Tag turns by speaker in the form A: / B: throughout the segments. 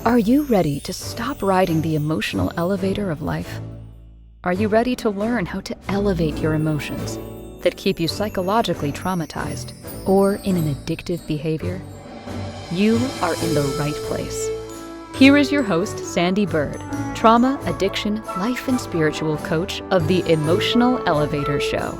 A: Are you ready to stop riding the emotional elevator of life? Are you ready to learn how to elevate your emotions that keep you psychologically traumatized or in an addictive behavior? You are in the right place. Here is your host, Sandee Byrd, trauma, addiction, life, and spiritual coach of the Emotional Elevator Show.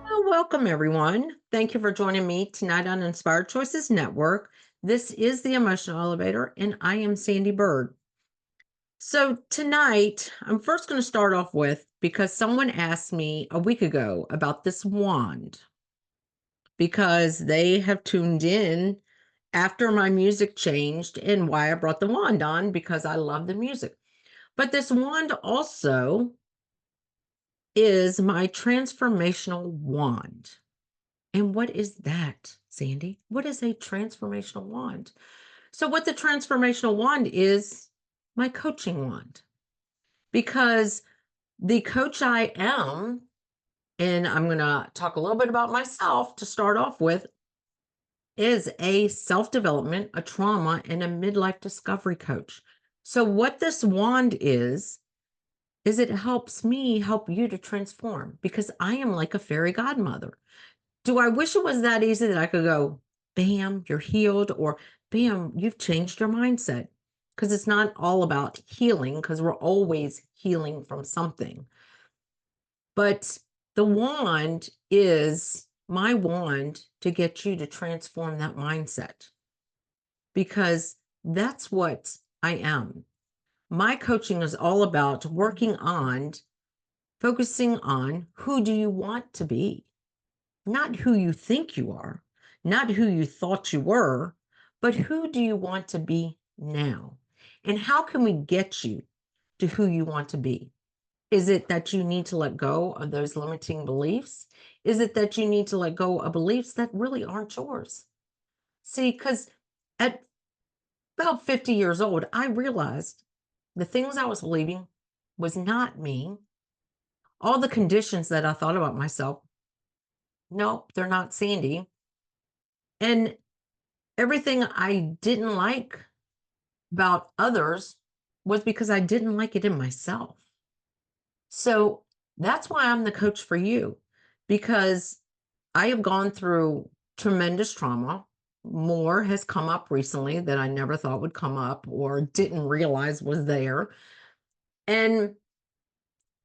B: Well, welcome everyone. Thank you for joining me tonight on Inspired Choices Network. This is the Emotional Elevator, and I am Sandee Byrd. So tonight, I'm first going to start off with because someone asked me a week ago about this wand because they have tuned in after my music changed and why I brought the wand on because I love the music. But this wand also is my transformational wand. And what is that, Sandee? What is a transformational wand? So, what the transformational wand is my coaching wand, because the coach I am, and I'm going to talk a little bit about myself to start off with, is a self development, a trauma, and a midlife discovery coach. So, what this wand is it helps me help you to transform because I am like a fairy godmother. Do I wish it was that easy that I could go, bam, you're healed, or bam, you've changed your mindset? Because it's not all about healing, because we're always healing from something. But the wand is my wand to get you to transform that mindset because that's what I am. My coaching is all about working on focusing on who do you want to be? Not who you think you are, not who you thought you were, but who do you want to be now? And how can we get you to who you want to be? Is it that you need to let go of those limiting beliefs? Is it that you need to let go of beliefs that really aren't yours? See, because at about 50 years old, I realized the things I was believing was not me. All the conditions that I thought about myself, nope, they're not Sandee. And everything I didn't like about others was because I didn't like it in myself. So that's why I'm the coach for you, because I have gone through tremendous trauma. More has come up recently that I never thought would come up or didn't realize was there. And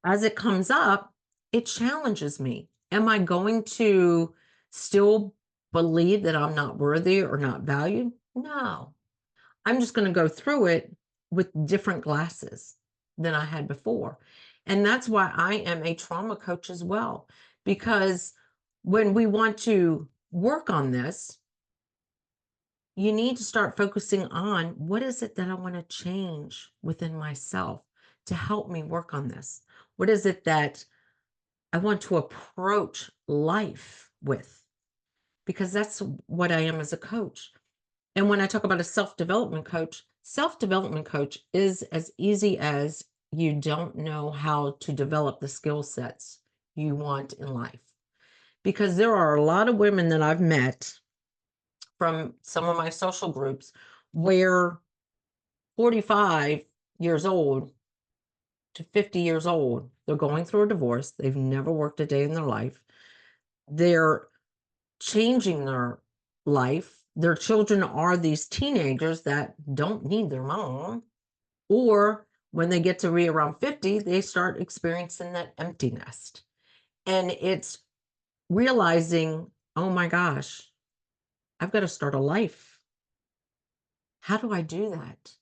B: as it comes up, it challenges me. Am I going to still believe that I'm not worthy or not valued? No. I'm just going to go through it with different glasses than I had before. And that's why I am a trauma coach as well. Because when we want to work on this, you need to start focusing on what is it that I want to change within myself to help me work on this? What is it that I want to approach life with? Because that's what I am as a coach. And when I talk about a self development coach is as easy as you don't know how to develop the skill sets you want in life. Because there are a lot of women that I've met from some of my social groups where 45 years old to 50 years old, they're going through a divorce. They've never worked a day in their life. They're changing their life. Their children are these teenagers that don't need their mom. Or when they get to be around 50, they start experiencing that empty nest. And it's realizing, oh my gosh, I've got to start a life. How do I do that?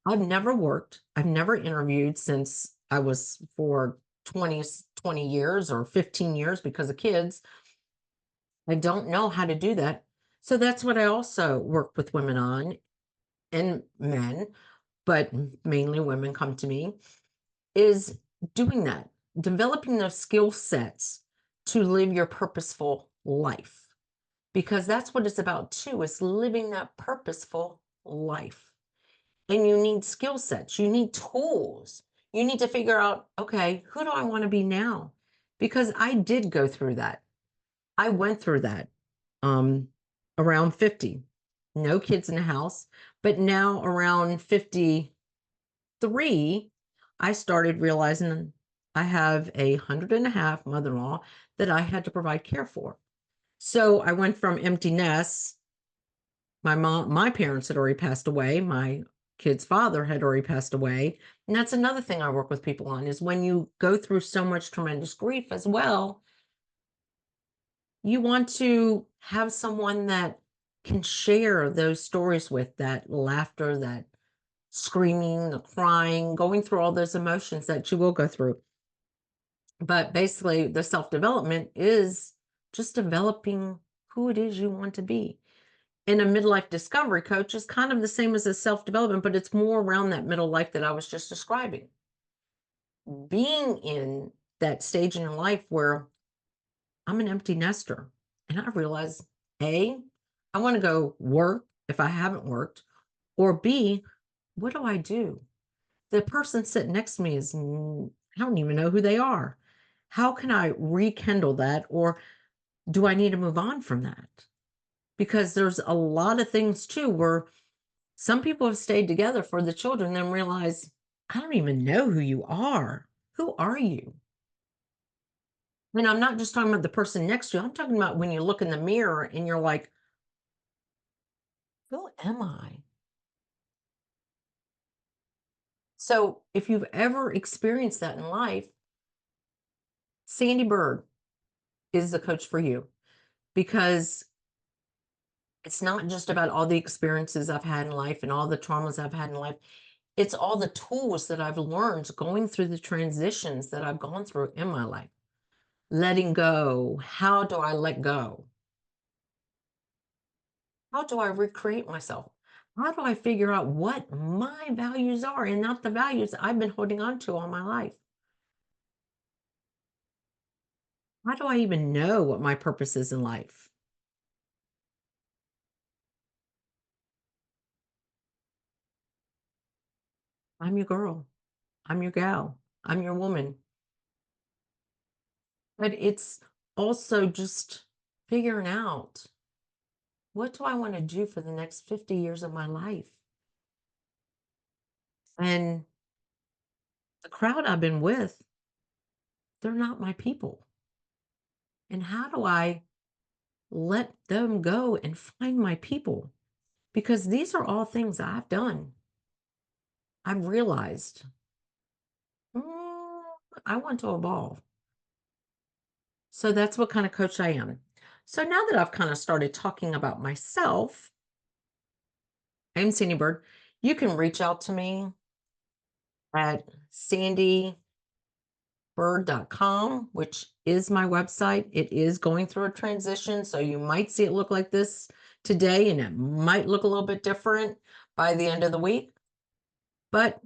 B: I've never worked. I've never interviewed since I was for 20 years or 15 years because of kids. I don't know how to do that. So that's what I also work with women on and men, but mainly women come to me, is doing that, developing those skill sets to live your purposeful life. Because that's what it's about too, is living that purposeful life. And you need skill sets, you need tools. You need to figure out, okay, who do I want to be now? Because I did go through that. I went through that um, around 50. no kids in the house. But now around 53, I started realizing I have a 100 and a half mother-in-law that I had to provide care for. So I went from empty nests. My parents had already passed away. My kid's father had already passed away. And that's another thing I work with people on is when you go through so much tremendous grief as well, you want to have someone that can share those stories with, that laughter, that screaming, the crying, going through all those emotions that you will go through. But basically, the self development is just developing who it is you want to be. And a midlife discovery coach is kind of the same as a self development, but it's more around that middle life that I was just describing. Being in that stage in your life where I'm an empty nester and I realize A, I want to go work if I haven't worked, or B, what do I do? The person sitting next to me is, I don't even know who they are. How can I rekindle that? Or do I need to move on from that? Because there's a lot of things too where some people have stayed together for the children and realize, I don't even know who you are. Who are you? And I'm not just talking about the person next to you. I'm talking about when you look in the mirror and you're like, who am I? So if you've ever experienced that in life, Sandee Byrd is the coach for you, because it's not just about all the experiences I've had in life and all the traumas I've had in life. It's all the tools that I've learned going through the transitions that I've gone through in my life. Letting go. How do I let go? How do I recreate myself? How do I figure out what my values are and not the values I've been holding on to all my life? How do I even know what my purpose is in life? I'm your girl. I'm your gal. I'm your woman. But it's also just figuring out, what do I want to do for the next 50 years of my life? And the crowd I've been with, they're not my people. And how do I let them go and find my people? Because these are all things I've done. I've realized, mm, I want to evolve. So that's what kind of coach I am. So now that I've kind of started talking about myself, I'm Sandee Byrd. You can reach out to me at sandeebyrd.com, which is my website. It is going through a transition, so you might see it look like this today, and it might look a little bit different by the end of the week, but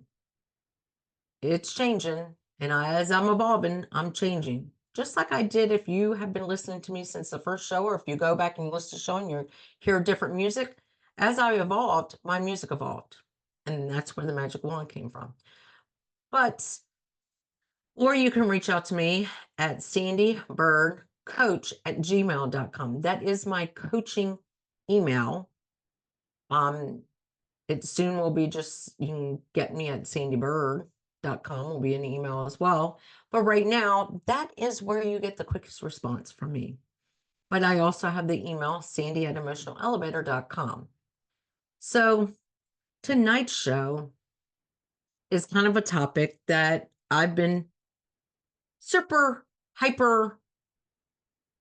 B: it's changing. And as I'm evolving, I'm changing. Just like I did if you have been listening to me since the first show, or if you go back and listen to the show and you hear different music, as I evolved, my music evolved. And that's where the magic wand came from. But or you can reach out to me at sandeebyrdcoach@gmail.com. That is my coaching email. Um, it soon will be just, you can get me at sandeebyrd.com, will be an email as well. But right now, that is where you get the quickest response from me. But I also have the email, sandy@emotionalelevator.com. So tonight's show is kind of a topic that I've been super hyper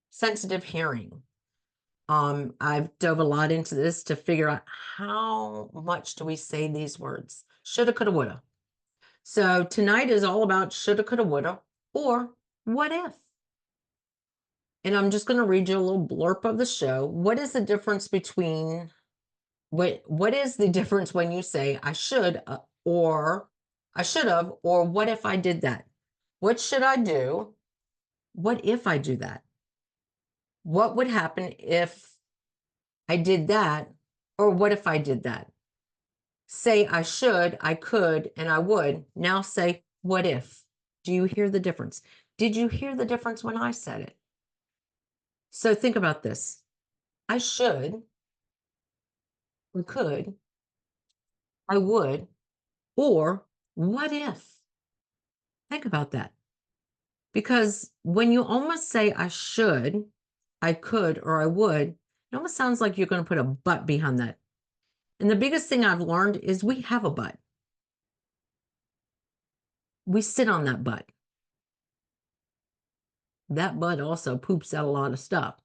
B: sensitive hearing. I've dove a lot into this to figure out, how much do we say these words? Shoulda, coulda, woulda. So tonight is all about shoulda, coulda, woulda, or what if? And I'm just going to read you a little blurb of the show. What is the difference between what is the difference when you say I should, or I should have, or what if I did that? What should I do? What if I do that? What would happen if I did that? Or what if I did that? Say I should, I could, and I would. Now say, what if? Do you hear the difference? Did you hear the difference when I said it? So think about this. I should I could, I would, or what if? Think about that. Because when you almost say I should, I could, or I would, it almost sounds like you're going to put a but behind that. And the biggest thing I've learned is we have a but. We sit on that but. That but also poops out a lot of stuff.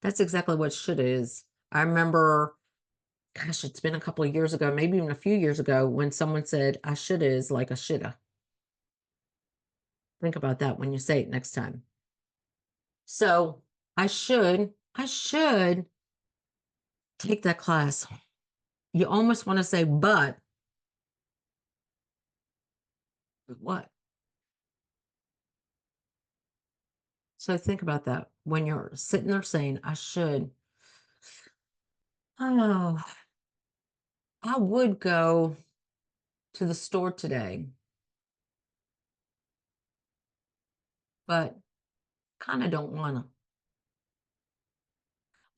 B: That's exactly what shoulda is. I remember, gosh, it's been a couple of years ago, maybe even a few years ago, when someone said, I shoulda is like a shoulda. Think about that when you say it next time. So I should take that class. You almost want to say, but what? So think about that when you're sitting there saying, I should. Oh, I would go to the store today, but kind of don't want to.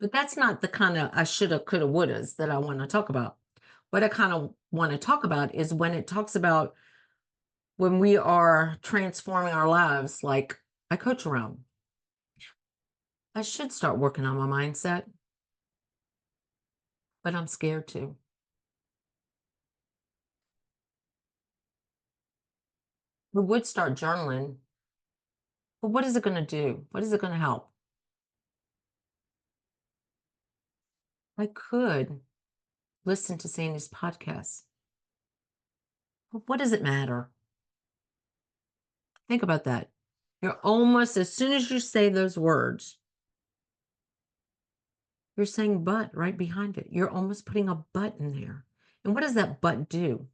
B: But that's not the kind of I shoulda, coulda, wouldas that I want to talk about. What I kind of want to talk about is when it talks about when we are transforming our lives, like I coach around. I should start working on my mindset, but I'm scared to. We would start journaling, but what is it going to do? What is it going to help? I could listen to Sandy's podcast. But what does it matter? Think about that. You're almost, as soon as you say those words, you're saying but right behind it. You're almost putting a but in there. And what does that but do?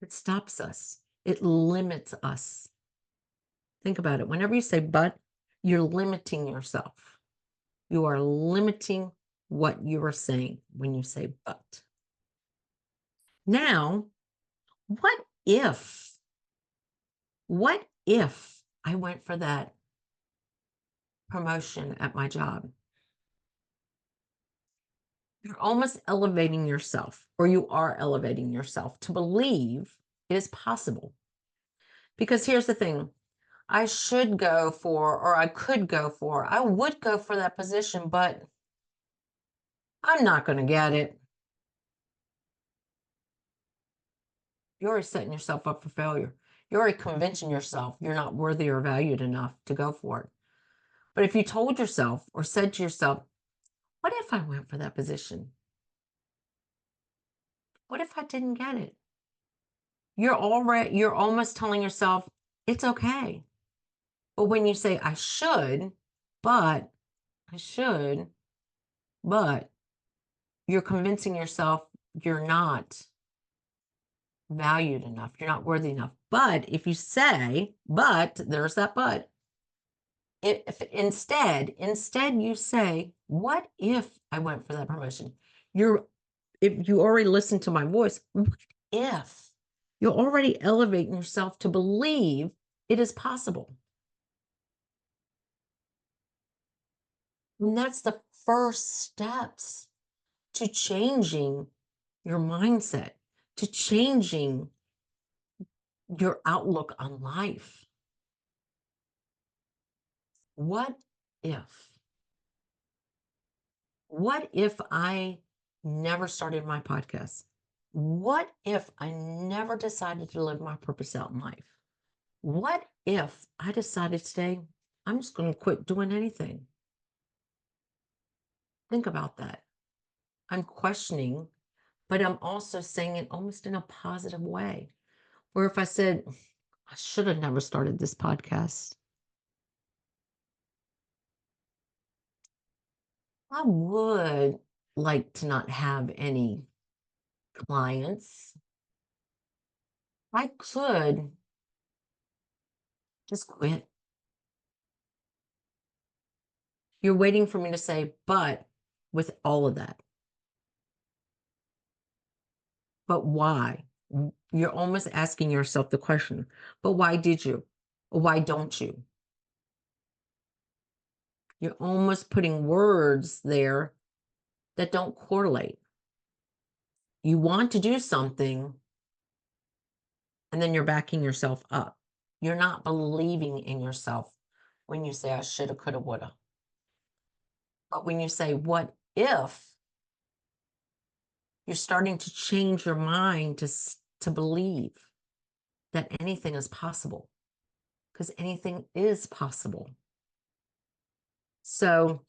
B: It stops us, it limits us. Think about it. Whenever you say but, you're limiting yourself. You are limiting what you are saying when you say but. Now, what if, what if I went for that promotion at my job? You're almost elevating yourself, or you are elevating yourself to believe it is possible. Because here's the thing, I should go for, or I could go for, I would go for that position, but I'm not going to get it. You're already setting yourself up for failure. You're already convincing yourself you're not worthy or valued enough to go for it. But if you told yourself or said to yourself, what if I went for that position? What if I didn't get it? You're almost telling yourself it's okay. But when you say but I should, but you're convincing yourself you're not valued enough, you're not worthy enough. But if you say, but there's that but. If instead you say, what if I went for that promotion? If you already listened to my voice, what if? You're already elevating yourself to believe it is possible. And that's the first steps to changing your mindset, to changing your outlook on life. What if? What if I never started my podcast? What if I never decided to live my purpose out in life? What if I decided today I'm just going to quit doing anything? Think about that. I'm questioning, but I'm also saying it almost in a positive way. Where if I said, I should have never started this podcast, I would like to not have any clients. I could just quit. You're waiting for me to say, but with all of that. But why? You're almost asking yourself the question, but why did you? Why don't you? You're almost putting words there that don't correlate. You want to do something, and then you're backing yourself up. You're not believing in yourself when you say, I shoulda, coulda, woulda. But when you say, what if, you're starting to change your mind to believe that anything is possible, because anything is possible. So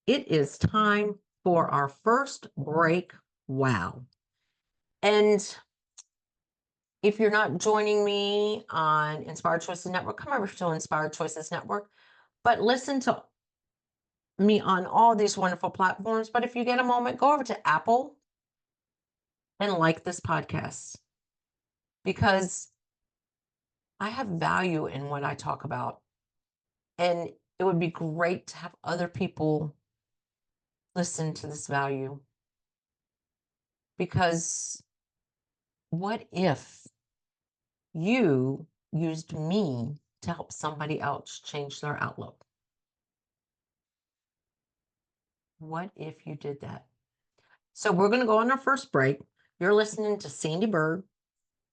B: it is time for our first break. Wow. And if you're not joining me on Inspired Choices Network, come over to Inspired Choices Network, but listen to me on all these wonderful platforms. But if you get a moment, go over to Apple and like this podcast, because I have value in what I talk about. And it would be great to have other people listen to this value, because what if you used me to help somebody else change their outlook? What if you did that? So we're going to go on our first break. You're listening to Sandee Byrd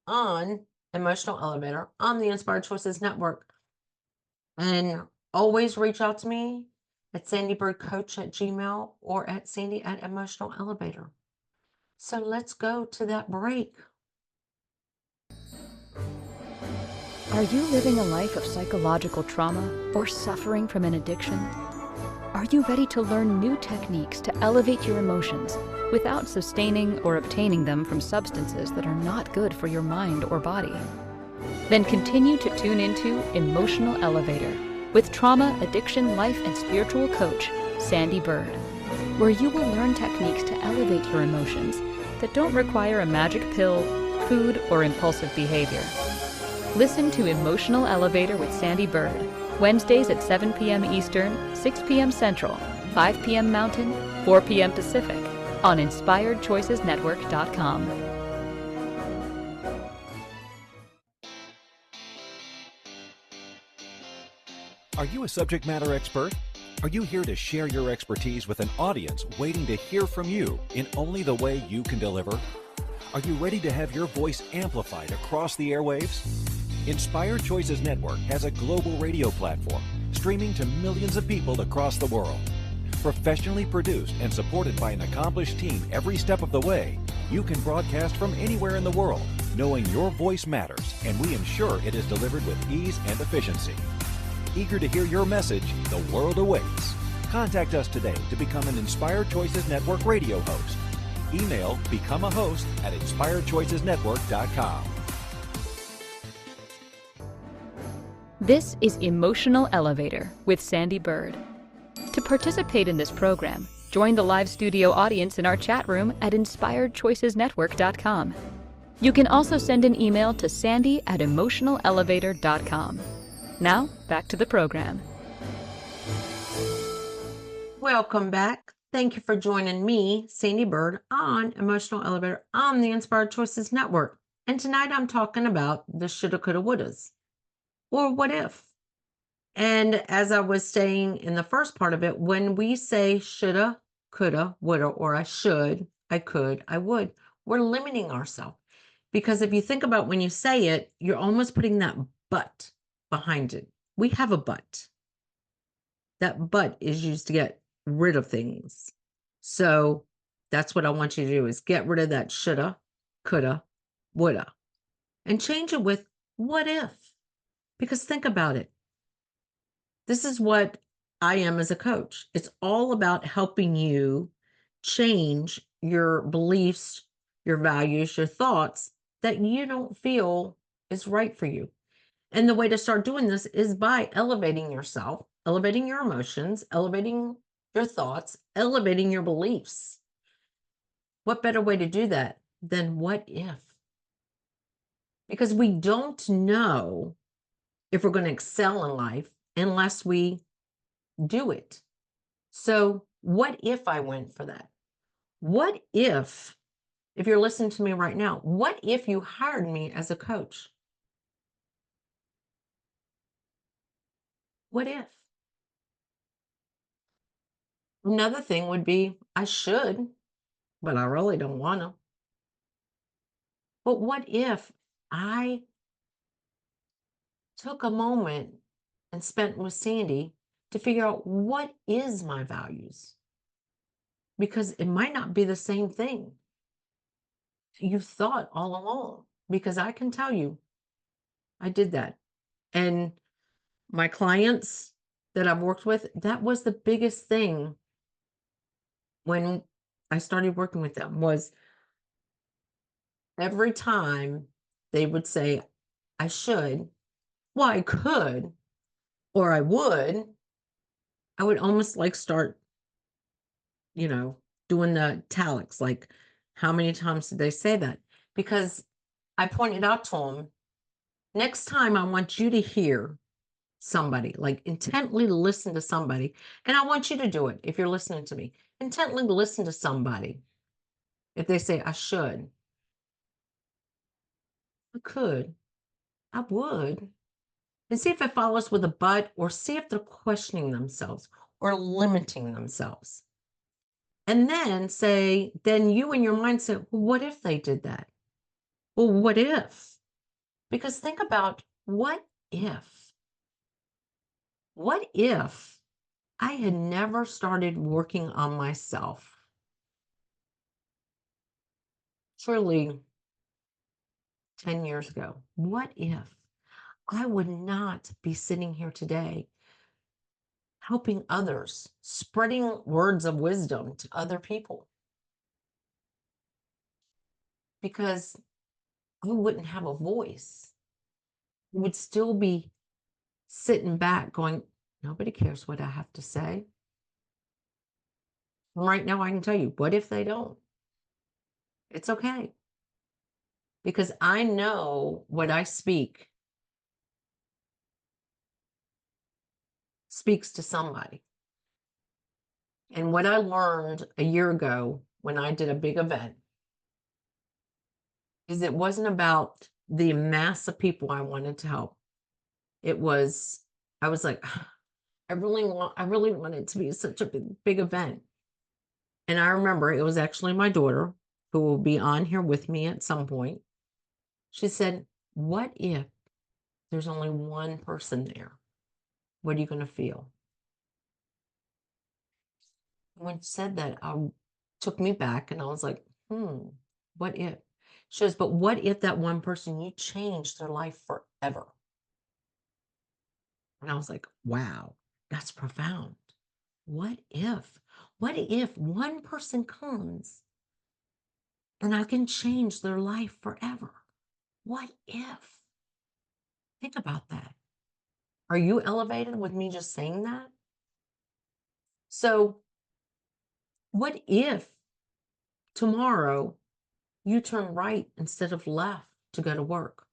B: on Emotional Elevator on the Inspired Choices Network. And always reach out to me at sandeebirdcoach@gmail or at sandy@emotionalelevator. So let's go to that break.
A: Are you living a life of psychological trauma or suffering from an addiction? Are you ready to learn new techniques to elevate your emotions without sustaining or obtaining them from substances that are not good for your mind or body? Then continue to tune into Emotional Elevator with trauma, addiction, life, and spiritual coach, Sandee Byrd, where you will learn techniques to elevate your emotions that don't require a magic pill, food, or impulsive behavior. Listen to Emotional Elevator with Sandee Byrd, Wednesdays at 7 p.m. Eastern, 6 p.m. Central, 5 p.m. Mountain, 4 p.m. Pacific, on InspiredChoicesNetwork.com.
C: Are you a subject matter expert? Are you here to share your expertise with an audience waiting to hear from you in only the way you can deliver? Are you ready to have your voice amplified across the airwaves? Inspired Choices Network has a global radio platform streaming to millions of people across the world. Professionally produced and supported by an accomplished team every step of the way, you can broadcast from anywhere in the world, knowing your voice matters, and we ensure it is delivered with ease and efficiency. Eager to hear your message, the world awaits. Contact us today to become an Inspired Choices Network radio host. Email become a host at inspiredchoicesnetwork.com.
A: This is Emotional Elevator with Sandee Byrd. To participate in this program, join the live studio audience in our chat room at inspiredchoicesnetwork.com. You can also send an email to sandy@emotionalelevator.com. Now, back to the program.
B: Welcome back. Thank you for joining me, Sandee Byrd, on Emotional Elevator on the Inspired Choices Network. And tonight I'm talking about the shoulda, coulda, wouldas, or what if. And as I was saying in the first part of it, when we say shoulda, coulda, woulda, or I should, I could, I would, we're limiting ourselves. Because if you think about when you say it, you're almost putting that but behind it. We have a but. That but is used to get rid of things. So that's what I want you to do, is get rid of that shoulda, coulda, woulda, and change it with what if. Because think about it. This is what I am as a coach. It's all about helping you change your beliefs, your values, your thoughts that you don't feel is right for you. And the way to start doing this is by elevating yourself, elevating your emotions, elevating your thoughts, elevating your beliefs. What better way to do that than what if? Because we don't know if we're going to excel in life unless we do it. So, what if I went for that? What if you're listening to me right now, what if you hired me as a coach? What if? Another thing would be, I should, but I really don't want to. But what if I took a moment and spent with Sandy to figure out what is my values? Because it might not be the same thing you've thought all along. Because I can tell you, I did that. And my clients that I've worked with, that was the biggest thing when I started working with them was every time they would say, I should, well, I could, or I would, I would almost like start, you know, doing the italics, like how many times did they say that? Because I pointed out to them, next time I want you to hear somebody, like intently listen to somebody, and I want you to do it if you're listening to me. Intently listen to somebody. If they say, I should, I could, I would, and see if it follows with a but, or see if they're questioning themselves or limiting themselves. And then say, then you in your mind say, well, what if they did that? Well, what if? Because think about what if? What if I had never started working on myself? Surely 10 years ago. What if I would not be sitting here today helping others, spreading words of wisdom to other people? Because I wouldn't have a voice. I would still be sitting back going, nobody cares what I have to say. And right now, I can tell you, what if they don't? It's okay. Because I know what I speak speaks to somebody. And what I learned a year ago when I did a big event is it wasn't about the mass of people I wanted to help. It was, I was like, I really want it to be such a big event. And I remember it was actually my daughter who will be on here with me at some point. She said, what if there's only one person there? What are you going to feel? When she said that, took me back and I was like, what if? She goes, but what if that one person, you changed their life forever? And I was like, wow, that's profound. What if? What if one person comes and I can change their life forever? What if? Think about that. Are you elevated with me just saying that? So, what if tomorrow you turn right instead of left to go to work?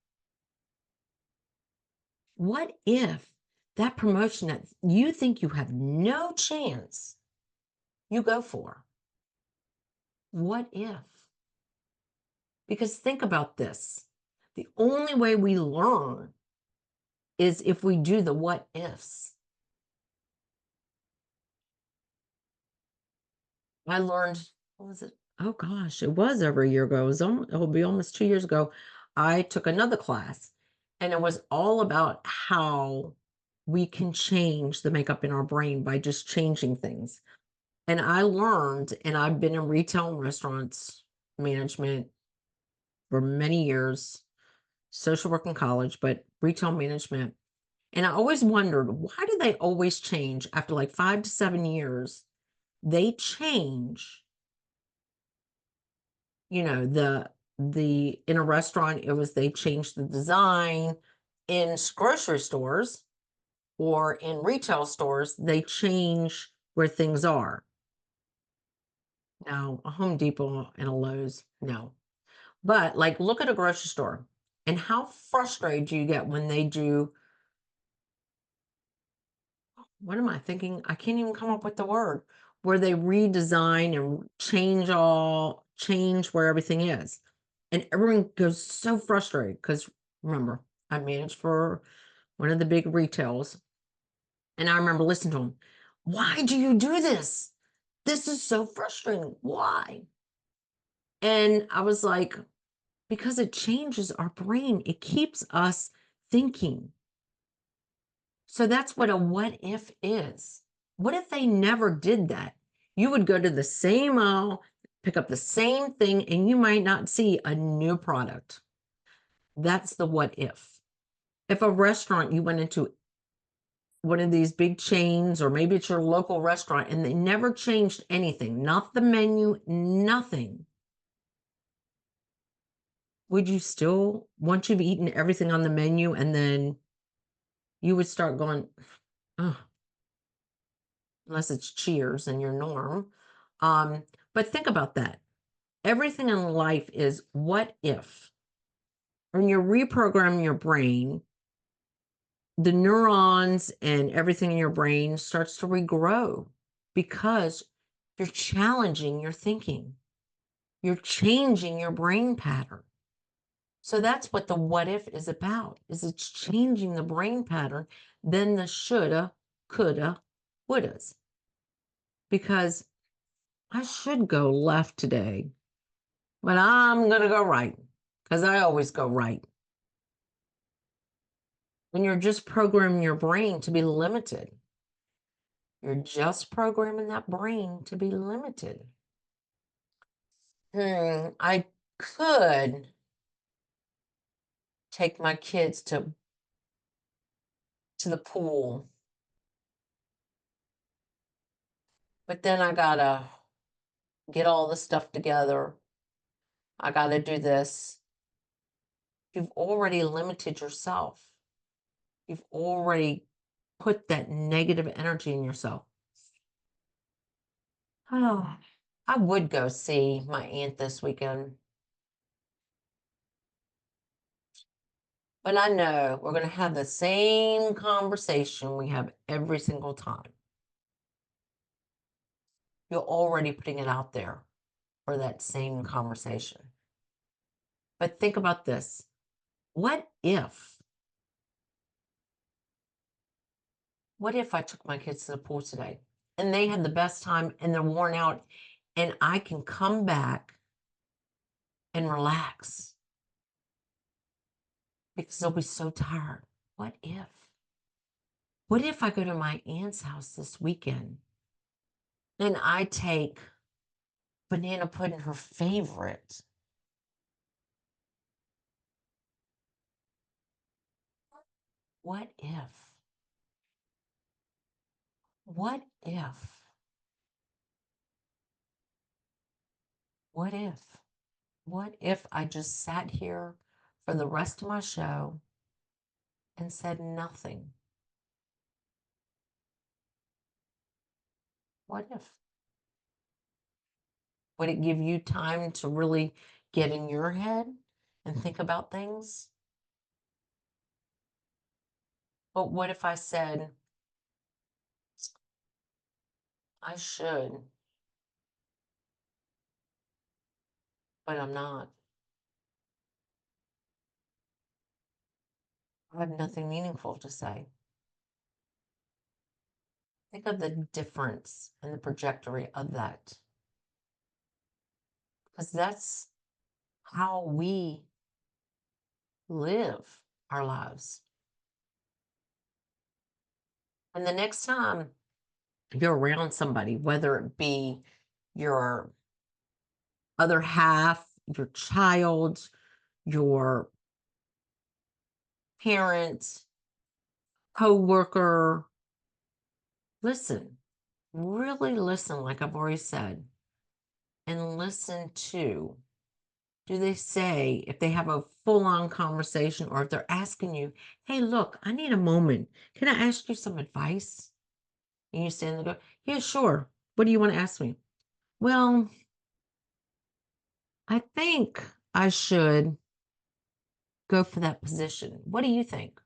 B: What if that promotion that you think you have no chance, you go for? What if? Because think about this. The only way we learn is if we do the what ifs. I learned, what was it? Oh gosh, it was over a year ago. It will be almost 2 years ago. I took another class and it was all about how we can change the makeup in our brain by just changing things. And I learned, and I've been in retail and restaurants management for many years, social work in college, but retail management. And I always wondered, why do they always change after like 5 to 7 years? They change, the in a restaurant, it was they changed the design. In grocery stores or in retail stores, they change where things are. Now, a Home Depot and a Lowe's, no. But like, look at a grocery store and how frustrated do you get when they do, what am I thinking? I can't even come up with the word, where they redesign and change where everything is. And everyone goes so frustrated because remember, I managed for one of the big retails. And I remember listening to them. Why do you do this? this is so frustrating. Why? And I was like, because it changes our brain, it keeps us thinking. So that's what a what if is. What if they never did that? You would go to the same aisle, pick up the same thing, and you might not see a new product. That's the what if. If a restaurant, you went into one of these big chains, or maybe it's your local restaurant, and they never changed anything, not the menu, nothing. Would you still, once you've eaten everything on the menu, and then you would start going, oh, unless it's Cheers and your norm. But think about that. Everything in life is what if. When you're reprogramming your brain, the neurons and everything in your brain starts to regrow because you're challenging your thinking. You're changing your brain pattern. So that's what the what if is about, is it's changing the brain pattern, then the shoulda, coulda, wouldas. Because I should go left today, but I'm going to go right because I always go right. When you're just programming your brain to be limited, you're just programming that brain to be limited. I could take my kids to the pool, but then I gotta get all the stuff together. I gotta do this. You've already limited yourself. You've already put that negative energy in yourself. Oh, I would go see my aunt this weekend. But I know we're going to have the same conversation we have every single time. You're already putting it out there for that same conversation. But think about this. What if I took my kids to the pool today and they had the best time and they're worn out and I can come back and relax because they'll be so tired? What if? What if I go to my aunt's house this weekend and I take banana pudding, her favorite? What if? What if? What if? What if I just sat here for the rest of my show and said nothing? What if? Would it give you time to really get in your head and think about things? But what if I said, I should, but I'm not? I have nothing meaningful to say. Think of the difference and the trajectory of that. Because that's how we live our lives. And the next time you're around somebody, whether it be your other half, your child, your parent, co-worker, listen, really listen, like I've already said, and listen to, do they say, if they have a full-on conversation or if they're asking you, hey, look, I need a moment. Can I ask you some advice? And you stand there and go, yeah, sure. What do you want to ask me? Well, I think I should go for that position. What do you think?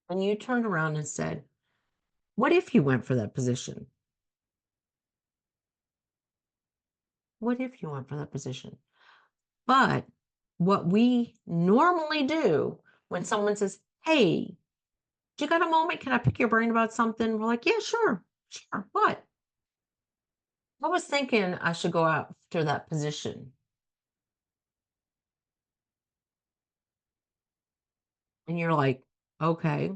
B: And you turned around and said, what if you went for that position? What if you went for that position? But what we normally do when someone says, hey, Do you got a moment? Can I pick your brain about something? We're like, yeah, sure. Sure. What? I was thinking I should go after that position. And you're like, okay,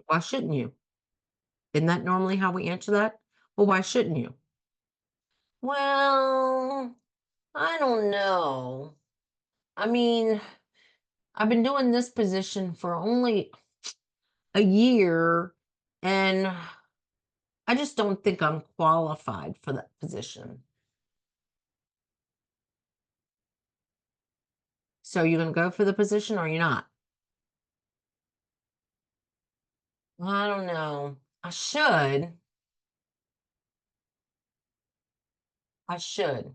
B: why shouldn't you? Isn't that normally how we answer that? Well, why shouldn't you? Well, I don't know. I mean, I've been doing this position for only a year, and I just don't think I'm qualified for that position. So you're going to go for the position or you're not? Well, I don't know. I should. I should.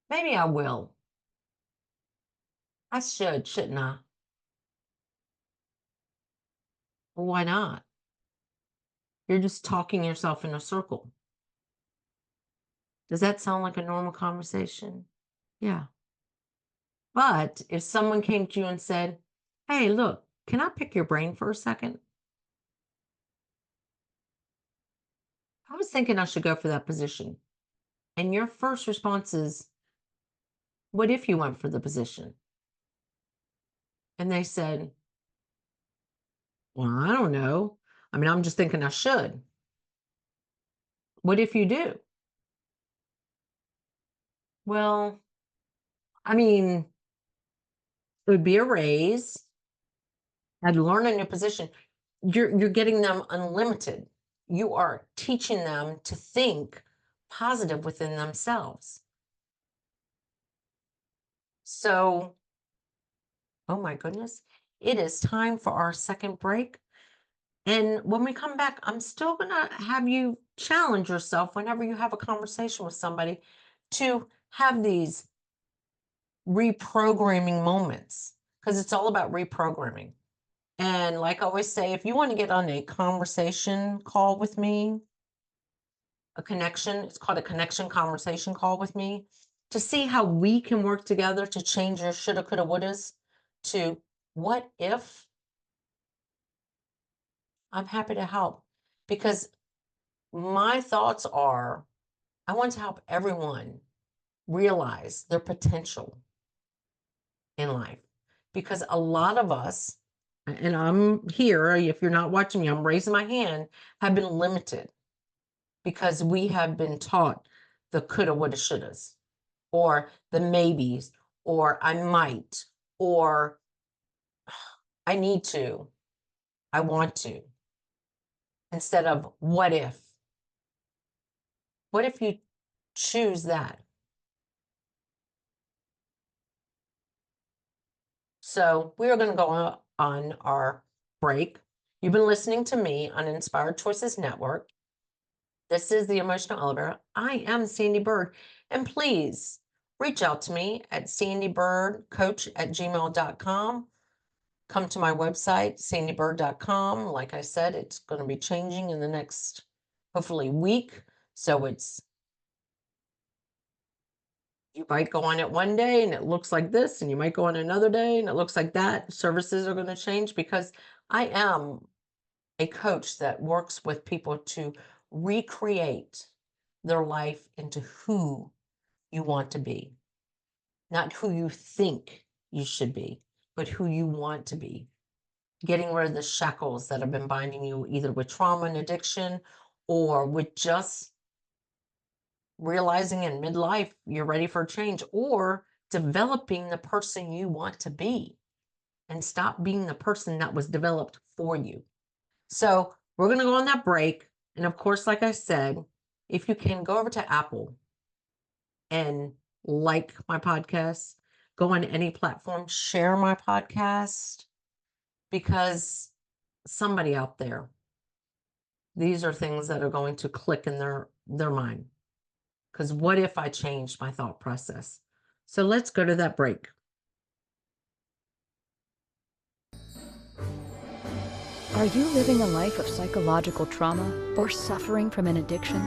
B: Maybe I will. I should, shouldn't I? Well, why not? You're just talking yourself in a circle. Does that sound like a normal conversation? Yeah. But if someone came to you and said, hey, look, can I pick your brain for a second? I was thinking I should go for that position. And your first response is, what if you went for the position? And they said, well, I don't know. I mean, I'm just thinking I should. What if you do? Well, I mean, it would be a raise. I'd learn a new position. You're getting them unlimited. You are teaching them to think positive within themselves. So, oh my goodness, it is time for our second break. And when we come back, I'm still going to have you challenge yourself whenever you have a conversation with somebody to have these reprogramming moments, because it's all about reprogramming. And like I always say, if you want to get on a conversation call with me, it's called a connection conversation call with me, to see how we can work together to change your shoulda, coulda, wouldas to what if. I'm happy to help, because my thoughts are I want to help everyone realize their potential in life, because a lot of us, and I'm here, if you're not watching me, I'm raising my hand, have been limited because we have been taught the coulda, woulda, shouldas, or the maybes, or I might, or I need to, I want to, instead of what if. What if you choose that? So we are going to go on our break. You've been listening to me on Inspired Choices Network. This is the Emotional Elevator. I am Sandee Byrd. And please reach out to me at sandeebirdcoach@gmail.com. Come to my website, sandeebyrd.com. Like I said, it's going to be changing in the next, hopefully, week. So you might go on it one day and it looks like this, and you might go on another day and it looks like that. Services are going to change because I am a coach that works with people to recreate their life into who you want to be, not who you think you should be, but who you want to be. Getting rid of the shackles that have been binding you either with trauma and addiction, or with just realizing in midlife you're ready for change, or developing the person you want to be and stop being the person that was developed for you. So we're going to go on that break. And of course, like I said, if you can go over to Apple and like my podcast, go on any platform, share my podcast, because somebody out there, these are things that are going to click in their mind. Because what if I changed my thought process? So let's go to that break.
A: Are you living a life of psychological trauma or suffering from an addiction?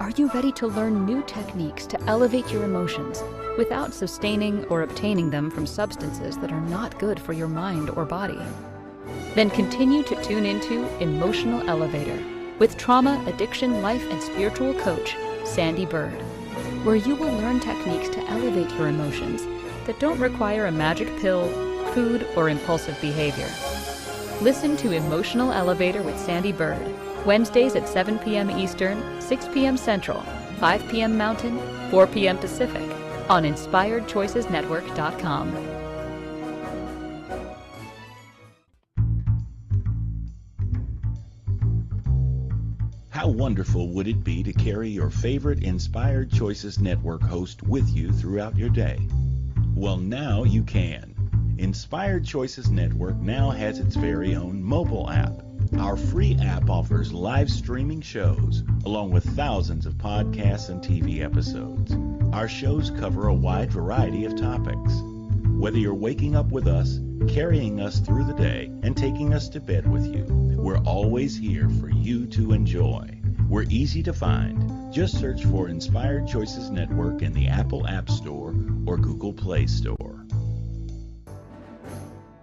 A: Are you ready to learn new techniques to elevate your emotions without sustaining or obtaining them from substances that are not good for your mind or body? Then continue to tune into Emotional Elevator with trauma, addiction, life, and spiritual coach, Sandee Byrd, where you will learn techniques to elevate your emotions that don't require a magic pill, food, or impulsive behavior. Listen to Emotional Elevator with Sandee Byrd, Wednesdays at 7 p.m. Eastern, 6 p.m. Central, 5 p.m. Mountain, 4 p.m. Pacific, on InspiredChoicesNetwork.com.
D: How wonderful would it be to carry your favorite Inspired Choices Network host with you throughout your day? Well, now you can. Inspired Choices Network now has its very own mobile app. Our free app offers live streaming shows, along with thousands of podcasts and TV episodes. Our shows cover a wide variety of topics. Whether you're waking up with us, carrying us through the day, and taking us to bed with you, we're always here for you to enjoy. We're easy to find. Just search for Inspired Choices Network in the Apple App Store or Google Play Store.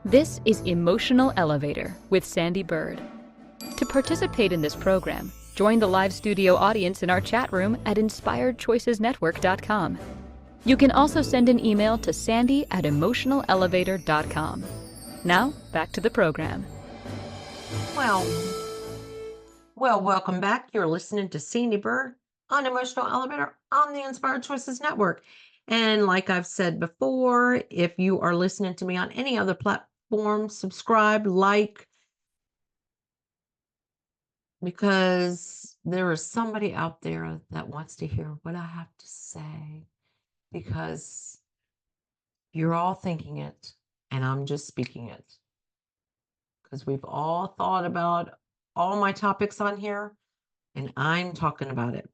A: This is Emotional Elevator with Sandee Byrd. To participate in this program, join the live studio audience in our chat room at InspiredChoicesNetwork.com. You can also send an email to sandy@emotionalelevator.com. Now, back to the program.
B: Well, welcome back. You're listening to Sandee Byrd on Emotional Elevator on the Inspired Choices Network. And like I've said before, if you are listening to me on any other platform, subscribe, like, because there is somebody out there that wants to hear what I have to say, because you're all thinking it and I'm just speaking it. Because we've all thought about all my topics on here and I'm talking about it.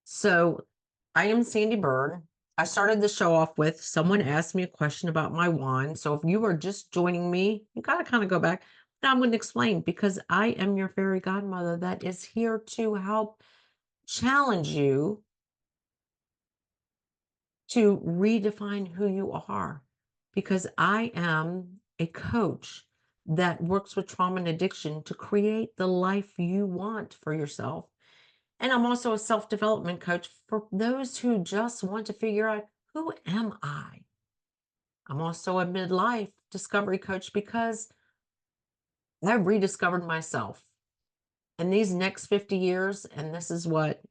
B: So I am Sandee Byrd. I started the show off with someone asked me a question about my wand. So if you are just joining me, you got to kind of go back. Now I'm going to explain, because I am your fairy godmother that is here to help challenge you to redefine who you are, because I am a coach that works with trauma and addiction to create the life you want for yourself. And I'm also a self-development coach for those who just want to figure out, who am I? I'm also a midlife discovery coach because I've rediscovered myself in these next 50 years. And this is what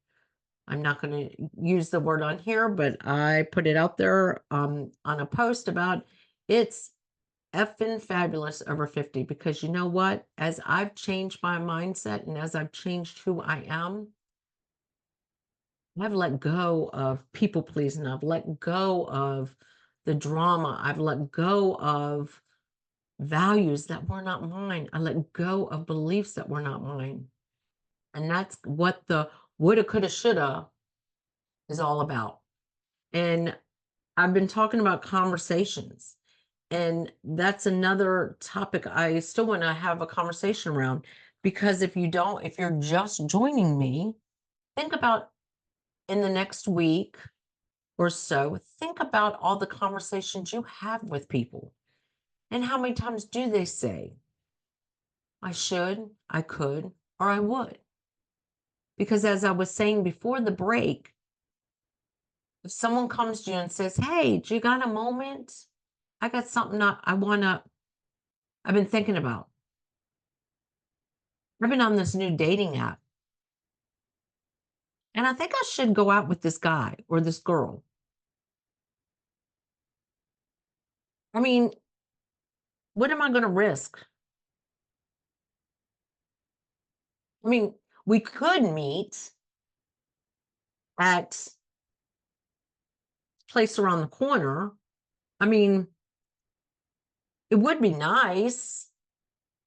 B: I'm not going to use the word on here, but I put it out there on a post about it's effing fabulous over 50, because you know what? As I've changed my mindset and as I've changed who I am, I've let go of people pleasing. I've let go of the drama. I've let go of values that were not mine. I let go of beliefs that were not mine. And that's what the woulda, coulda, shoulda is all about. And I've been talking about conversations, and that's another topic I still want to have a conversation around, because if you're just joining me, think about in the next week or so, think about all the conversations you have with people. And how many times do they say, I should, I could, or I would? Because as I was saying before the break, if someone comes to you and says, hey, do you got a moment? I got something I've been thinking about. I've been on this new dating app, and I think I should go out with this guy or this girl. I mean, what am I going to risk? I mean, we could meet at a place around the corner. I mean, it would be nice.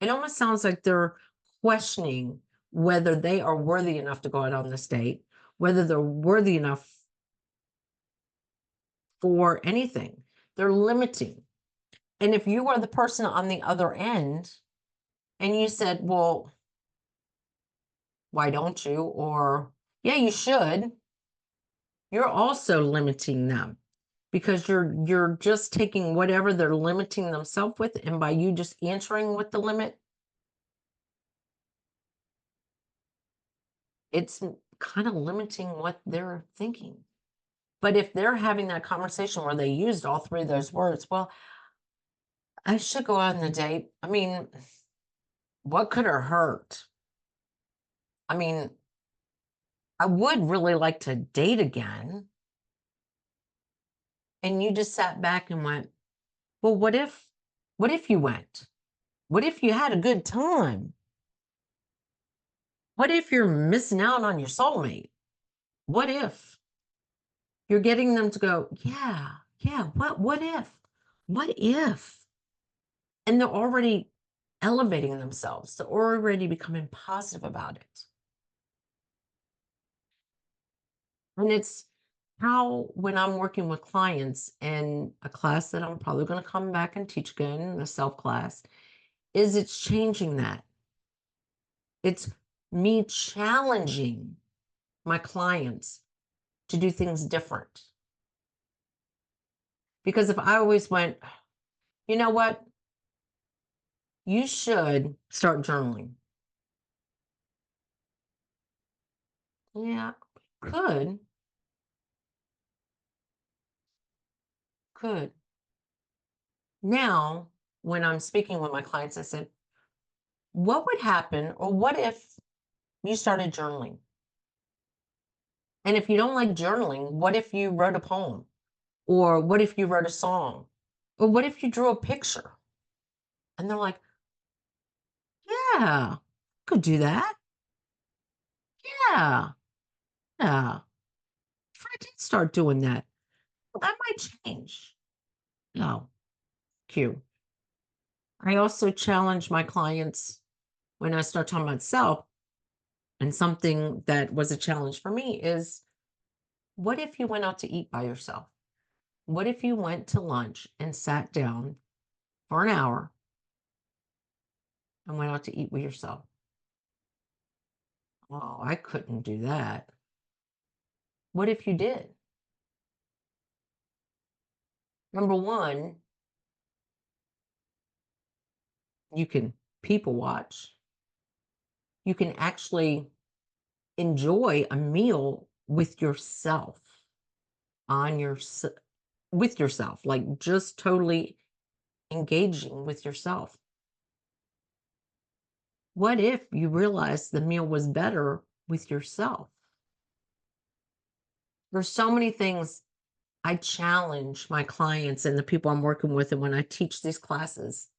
B: It almost sounds like they're questioning whether they are worthy enough to go out on this date, whether they're worthy enough for anything. They're limiting. And if you are the person on the other end and you said, well, why don't you? Or Yeah, you should. You're also limiting them because you're just taking whatever they're limiting themselves with, and by you just answering with the limit, it's kind of limiting what they're thinking. But if they're having that conversation where they used all three of those words, well, I should go out on a date. I mean, what could have hurt? I mean, I would really like to date again. And you just sat back and went, well, what if you went? What if you had a good time? What if you're missing out on your soulmate? What if you're getting them to go, yeah, what if? What if? And they're already elevating themselves. They're already becoming positive about it. And it's how, when I'm working with clients in a class that I'm probably going to come back and teach again, the self class, is it's changing that. It's me challenging my clients to do things different. Because if I always went, you know what, you should start journaling. Yeah, could. Now, when I'm speaking with my clients, I said, what would happen, or what if you started journaling? And if you don't like journaling, what if you wrote a poem? Or what if you wrote a song? Or what if you drew a picture? And they're like, yeah, could do that. Yeah, yeah. If I did start doing that, that might change. No, cute. I also challenge my clients when I start talking about self, and something that was a challenge for me is, what if you went out to eat by yourself? What if you went to lunch and sat down for an hour and went out to eat with yourself? Oh, I couldn't do that. What if you did? Number one, you can people watch. You can actually enjoy a meal with yourself, on your with yourself, like just totally engaging with yourself. What if you realized the meal was better with yourself? There's so many things I challenge my clients and the people I'm working with, and when I teach these classes,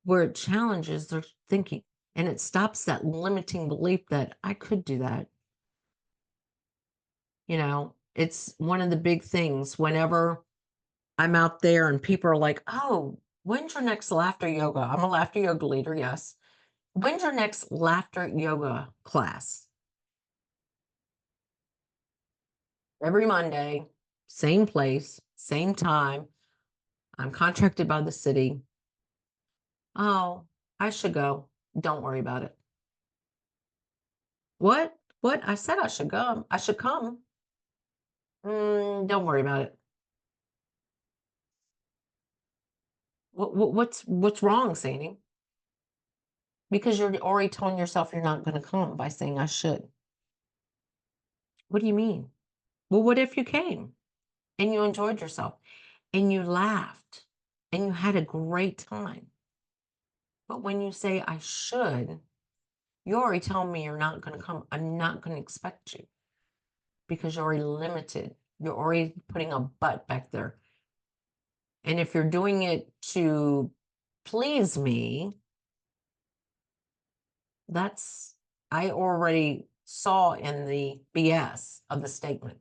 B: where it challenges their thinking and it stops that limiting belief that I could do that. It's one of the big things whenever I'm out there and people are like, oh, when's your next laughter yoga? I'm a laughter yoga leader, yes. When's your next laughter yoga class? Every Monday, same place, same time. I'm contracted by the city. Oh, I should go. Don't worry about it. What? What? I said I should go. I should come. Don't worry about it. What's wrong, Sandee? Because you're already telling yourself you're not going to come by saying I should. What do you mean? Well, what if you came and you enjoyed yourself and you laughed and you had a great time? But when you say I should, you're already telling me you're not going to come. I'm not going to expect you because you're already limited. You're already putting a but back there. And if you're doing it to please me, I already saw in the BS of the statement.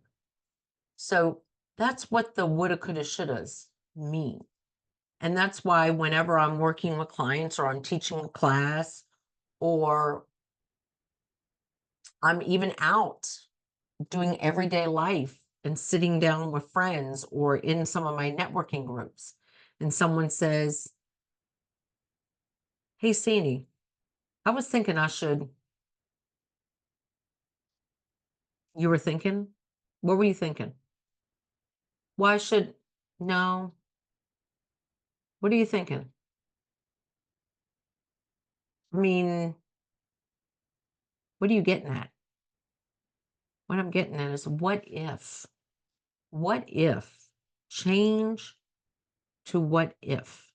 B: So that's what the woulda, coulda, shouldas mean. And that's why whenever I'm working with clients or I'm teaching a class or I'm even out doing everyday life and sitting down with friends or in some of my networking groups, and someone says, hey, Sandee, I was thinking I should You were thinking? What were you thinking? Why should no? What are you thinking? I mean, what are you getting at? What I'm getting at is what if? What if? Change to what if?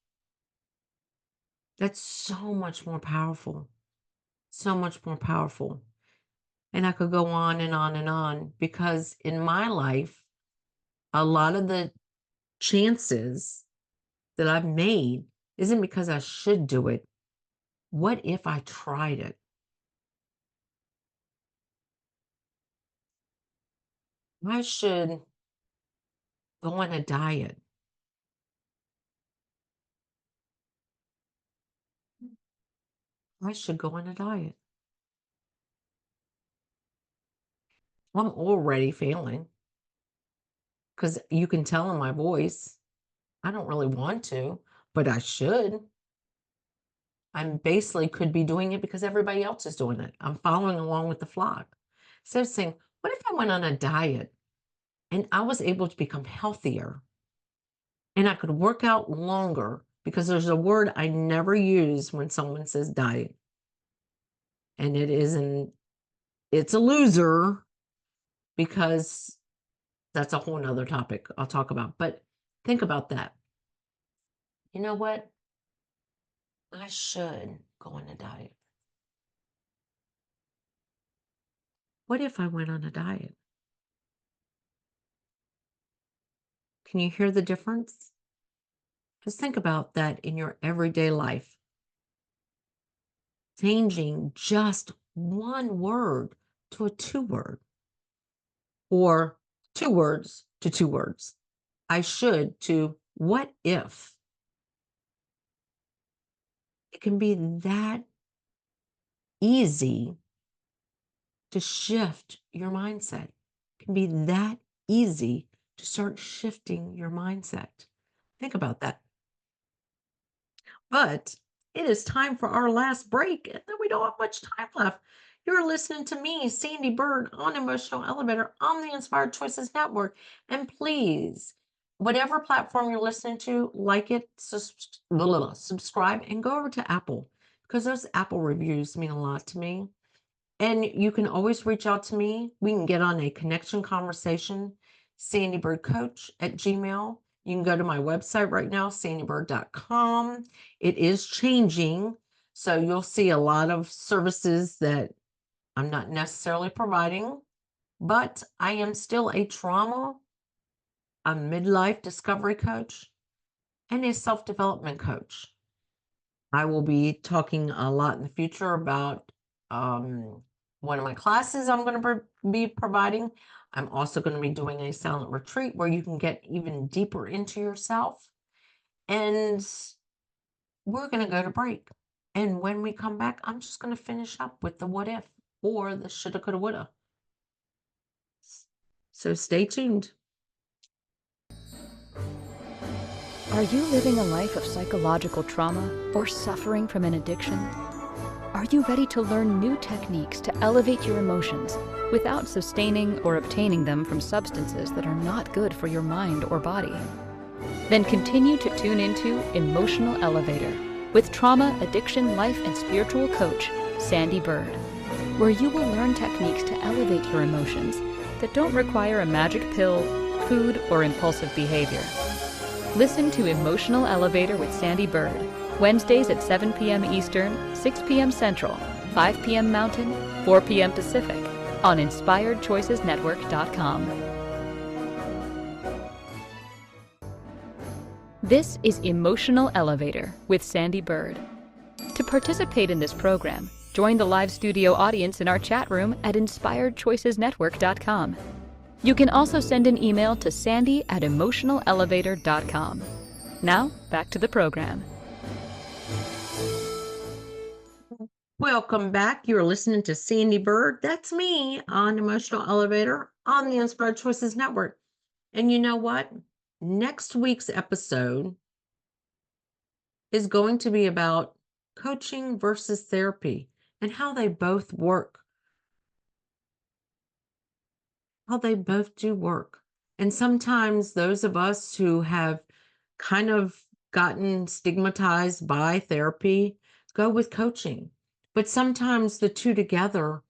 B: That's so much more powerful. So much more powerful. And I could go on and on and on because in my life, a lot of the chances that I've made isn't because I should do it. What if I tried it? I should go on a diet. I should go on a diet. I'm already failing because you can tell in my voice. I don't really want to, but I should. I'm basically could be doing it because everybody else is doing it. I'm following along with the flock. So saying, what if I went on a diet and I was able to become healthier and I could work out longer? Because there's a word I never use when someone says diet, and it isn't, it's a loser because that's a whole nother topic I'll talk about. But think about that. You know what? I should go on a diet. What if I went on a diet? Can you hear the difference? Just think about that in your everyday life. Changing just one word to a two word, or two words to two words. I should to what if. It can be that easy to shift your mindset. It can be that easy to start shifting your mindset. Think about that. But it is time for our last break, and then we don't have much time left. You're listening to me, Sandee Byrd, on Emotional Elevator on the Inspired Choices Network. And please, whatever platform you're listening to, like it, subscribe, and go over to Apple because those Apple reviews mean a lot to me. And you can always reach out to me. We can get on a connection conversation, sandeebirdcoach@gmail. You can go to my website right now, sandeebyrd.com. It is changing. So you'll see a lot of services that I'm not necessarily providing, but I am still a midlife discovery coach, and a self-development coach. I will be talking a lot in the future about one of my classes I'm going to be providing. I'm also going to be doing a silent retreat where you can get even deeper into yourself. And we're going to go to break. And when we come back, I'm just going to finish up with the what if or the shoulda, coulda, woulda. So stay tuned.
A: Are you living a life of psychological trauma or suffering from an addiction? Are you ready to learn new techniques to elevate your emotions without sustaining or obtaining them from substances that are not good for your mind or body? Then continue to tune into Emotional Elevator with trauma, addiction, life, and spiritual coach, Sandee Byrd, where you will learn techniques to elevate your emotions that don't require a magic pill, food, or impulsive behavior. Listen to Emotional Elevator with Sandee Byrd, Wednesdays at 7 p.m. Eastern, 6 p.m. Central, 5 p.m. Mountain, 4 p.m. Pacific, on InspiredChoicesNetwork.com. This is Emotional Elevator with Sandee Byrd. To participate in this program, join the live studio audience in our chat room at InspiredChoicesNetwork.com. You can also send an email to sandy@emotionalelevator.com. Now, back to the program.
B: Welcome back. You're listening to Sandee Byrd. That's me on Emotional Elevator on the Inspired Choices Network. And you know what? Next week's episode is going to be about coaching versus therapy and how they both work. how they both do work. And sometimes those of us who have kind of gotten stigmatized by therapy go with coaching. But sometimes the two together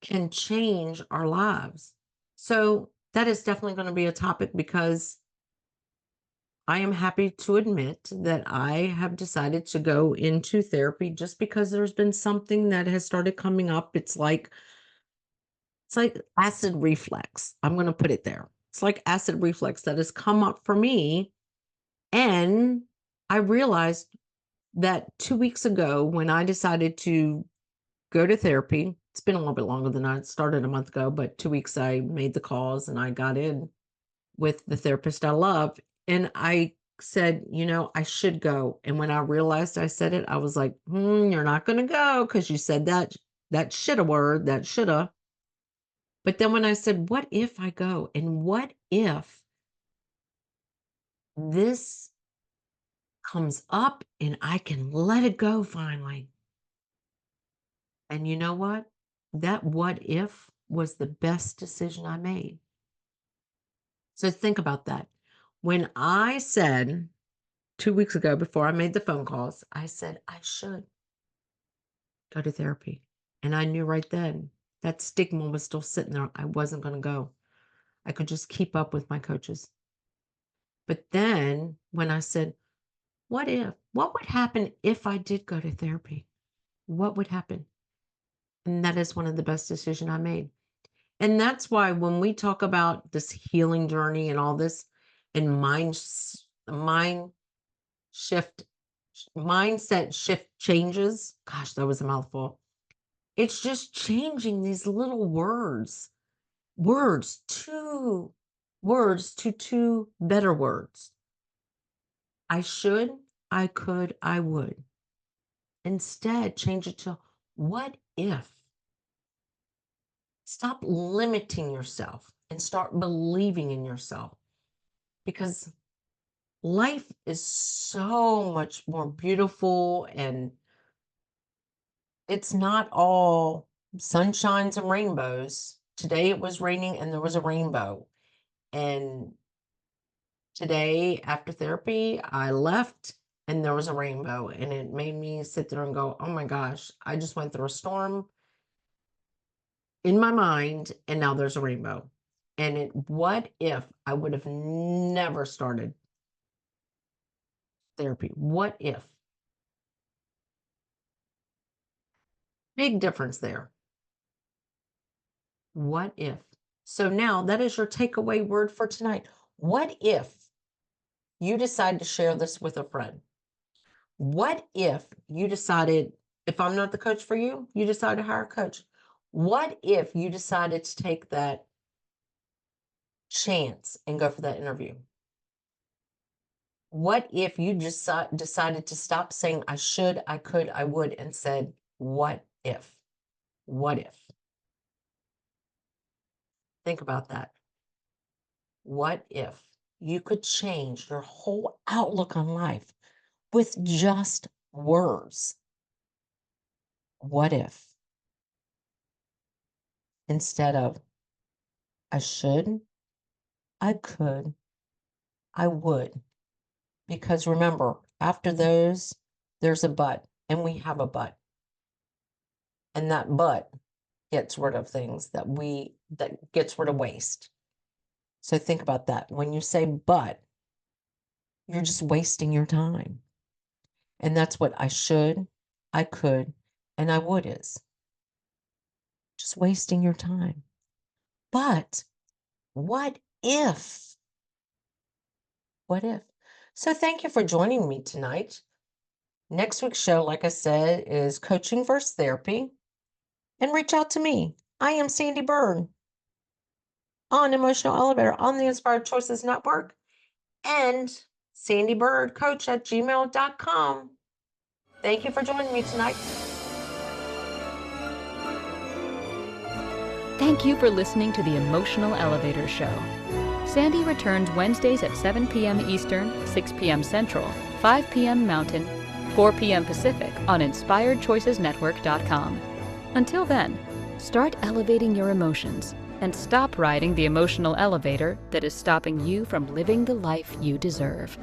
B: can change our lives. So that is definitely going to be a topic because I am happy to admit that I have decided to go into therapy just because there's been something that has started coming up. It's like acid reflux. I'm going to put it there. It's like acid reflux that has come up for me. And I realized that 2 weeks ago when I decided to go to therapy, it's been a little bit longer than I started a month ago, but 2 weeks I made the calls and I got in with the therapist I love. And I said, I should go. And when I realized I said it, I was like, you're not going to go because you said that shoulda word, that shoulda. But then when I said, what if I go? And what if this comes up and I can let it go finally? And you know what? That what if was the best decision I made. So think about that. When I said 2 weeks ago, before I made the phone calls, I said I should go to therapy. And I knew right then that stigma was still sitting there. I wasn't going to go. I could just keep up with my coaches. But then when I said, what would happen if I did go to therapy? What would happen? And that is one of the best decisions I made. And that's why when we talk about this healing journey and all this and mindset shift changes, gosh, that was a mouthful. It's just changing these little words to two better words. I should, I could, I would. Instead, change it to what if? Stop limiting yourself and start believing in yourself, because life is so much more beautiful and it's not all sunshines and rainbows. Today it was raining and there was a rainbow. And today after therapy, I left and there was a rainbow, and it made me sit there and go, oh my gosh, I just went through a storm in my mind and now there's a rainbow. And what if I would have never started therapy? What if? Big difference there. What if? So now that is your takeaway word for tonight. What if you decide to share this with a friend? What if you decided, if I'm not the coach for you, you decide to hire a coach? What if you decided to take that chance and go for that interview? What if you just decided to stop saying I should, I could, I would, and said, what if? What if? Think about that. What if you could change your whole outlook on life with just words? What if? Instead of I should, I could, I would. Because remember, after those, there's a but, and we have a but. And that but gets rid of things that gets rid of waste. So think about that. When you say but, you're just wasting your time. And that's what I should, I could, and I would is. Just wasting your time. But what if? What if? So thank you for joining me tonight. Next week's show, like I said, is Coaching versus Therapy. And reach out to me. I am Sandee Byrd on Emotional Elevator on the Inspired Choices Network and sandeebyrdcoach@gmail.com. Thank you for joining me tonight.
A: Thank you for listening to the Emotional Elevator Show. Sandee returns Wednesdays at 7 p.m. Eastern, 6 p.m. Central, 5 p.m. Mountain, 4 p.m. Pacific on InspiredChoicesNetwork.com. Until then, start elevating your emotions and stop riding the emotional elevator that is stopping you from living the life you deserve.